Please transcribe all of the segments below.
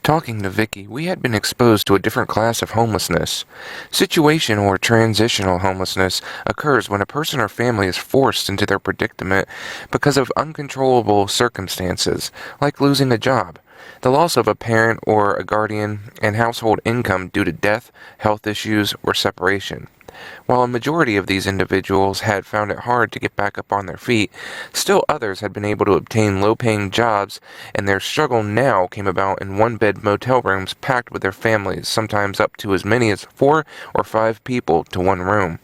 Talking to Vicki, we had been exposed to a different class of homelessness. Situational or transitional homelessness occurs when a person or family is forced into their predicament because of uncontrollable circumstances, like losing a job, the loss of a parent or a guardian, and household income due to death, health issues, or separation. While a majority of these individuals had found it hard to get back up on their feet, still others had been able to obtain low-paying jobs, and their struggle now came about in one-bed motel rooms packed with their families, sometimes up to as many as 4 or 5 people to one room.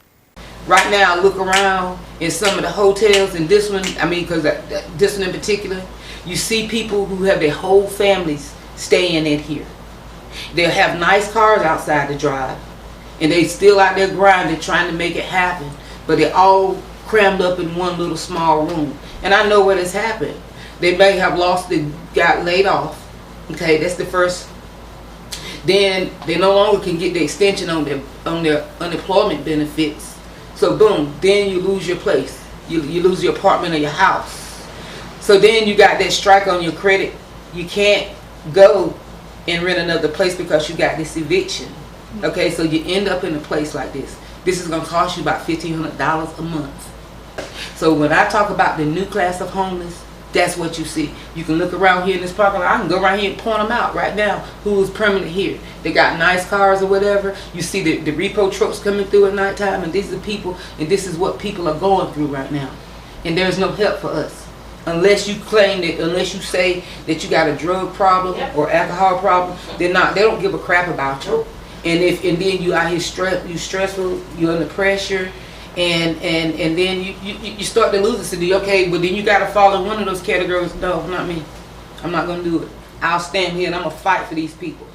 Right now, I look around in some of the hotels, and this one, because this one in particular, you see people who have their whole families staying in here. They'll have nice cars outside to drive, and they still out there grinding, trying to make it happen, but they're all crammed up in one little small room. And I know what has happened. They may have got laid off. Okay, that's the first. Then they no longer can get the extension on their unemployment benefits. So boom, then you lose your place. You lose your apartment or your house. So then you got that strike on your credit. You can't go and rent another place because you got this eviction. Okay, so you end up in a place like this. This is going to cost you about $1,500 a month. So when I talk about the new class of homeless, that's what you see. You can look around here in this parking lot. I can go around here and point them out right now who is permanent here. They got nice cars or whatever. You see the repo trucks coming through at nighttime, and these are people, and this is what people are going through right now. And there's no help for us. Unless you say that you got a drug problem or alcohol problem, they don't give a crap about you. And then you out here stressful, you're under pressure, and then you start to lose it. Okay, but then you got to fall in one of those categories. No, not me. I'm not gonna do it. I'll stand here and I'm gonna fight for these people.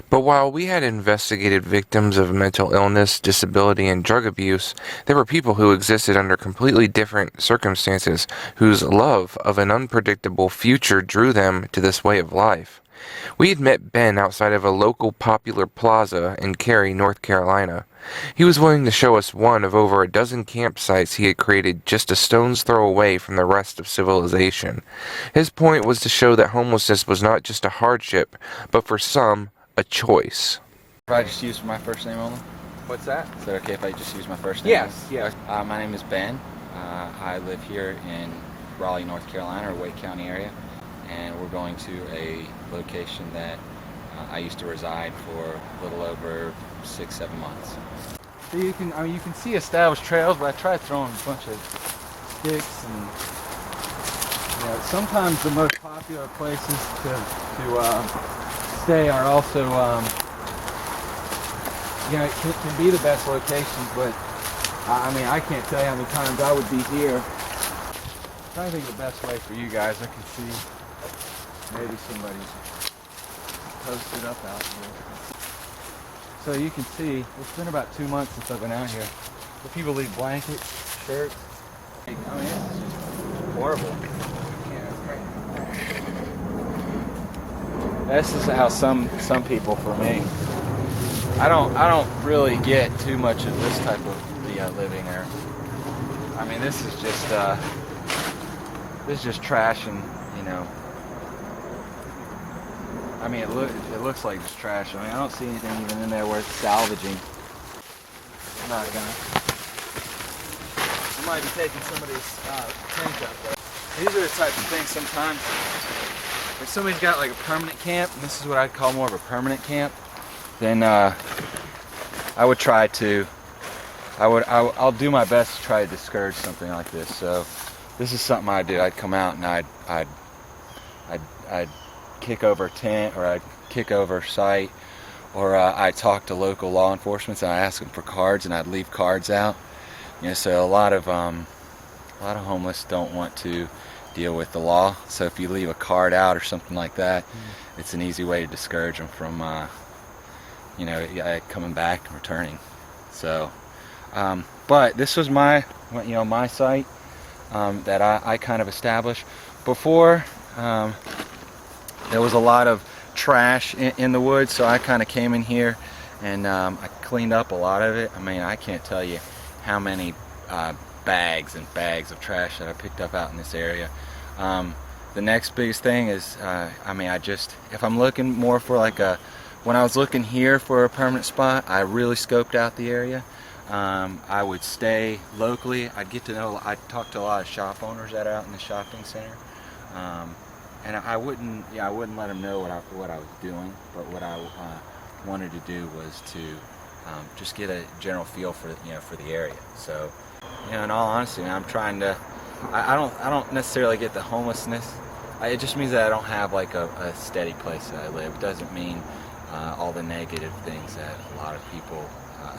But while we had investigated victims of mental illness, disability, and drug abuse, there were people who existed under completely different circumstances whose love of an unpredictable future drew them to this way of life. We had met Ben outside of a local popular plaza in Cary, North Carolina. He was willing to show us one of over a dozen campsites he had created just a stone's throw away from the rest of civilization. His point was to show that homelessness was not just a hardship, but for some, a choice. If I just use my first name only? What's that? Is that okay if I just use my first name? Yes, yes. My name is Ben. I live here in Raleigh, North Carolina, or Wake County area, and we're going to a location that I used to reside for a little over 6-7 months. So you can see established trails, but I tried throwing a bunch of sticks and sometimes the most popular places to stay are also it can be the best locations, but I can't tell you how many times I would be here. I'm trying to think of the best way for you guys. I can see maybe somebody's posted up out here. So you can see it's been about 2 months since I've been out here. The people leave blankets, shirts. This is just horrible. This is how some people, for me, I don't really get too much of this type of living here. This is just trash, and it looks like just trash. I don't see anything even in there worth salvaging. I'm not gonna. I might be taking somebody's tank up though. These are the type of things sometimes. If somebody's got like a permanent camp, and this is what I'd call more of a permanent camp, then I would try to. I'll do my best to try to discourage something like this. So this is something I'd do. I'd come out and I'd kick over a tent, or I'd kick over a site, or I'd talk to local law enforcement and I'd ask them for cards, and I'd leave cards out. So a lot of homeless don't want to deal with the law. So if you leave a card out or something like that, it's an easy way to discourage them from coming back and returning. So but this was my site that I kind of established. Before there was a lot of trash in the woods, so I kind of came in here and I cleaned up a lot of it. I can't tell you how many bags and bags of trash that I picked up out in this area. The next biggest thing is, if I'm looking more for when I was looking here for a permanent spot, I really scoped out the area. I would stay locally. I'd talk to a lot of shop owners that are out in the shopping center. And I wouldn't let them know what I was doing, but what I wanted to do was to just get a general feel for the area. So, in all honesty, I'm trying to. I don't necessarily get the homelessness. It just means that I don't have like a steady place that I live. It doesn't mean all the negative things that a lot of people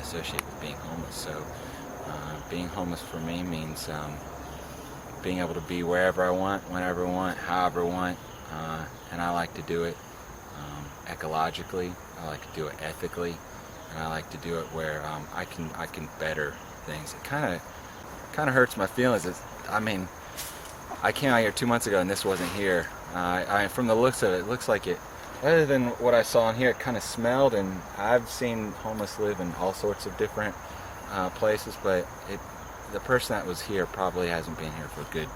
associate with being homeless. So, being homeless for me means being able to be wherever I want, whenever I want, however I want, and I like to do it ecologically. I like to do it ethically, and I like to do it where I can better things. It kind of hurts my feelings. I came out here 2 months ago and this wasn't here. From the looks of it, it looks like it. Other than what I saw in here, it kind of smelled, and I've seen homeless live in all sorts of different places, but the person that was here probably hasn't been here for a good,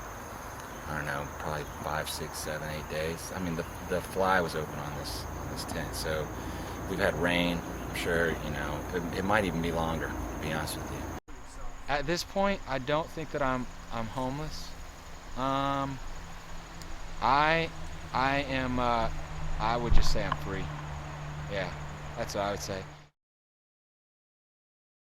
I don't know, probably 5, 6, 7, 8 days. I mean, the fly was open on this tent, so we've had rain. I'm sure, it might even be longer, to be honest with you. At this point, I don't think that I'm homeless. I am. I would just say I'm free. Yeah, that's what I would say.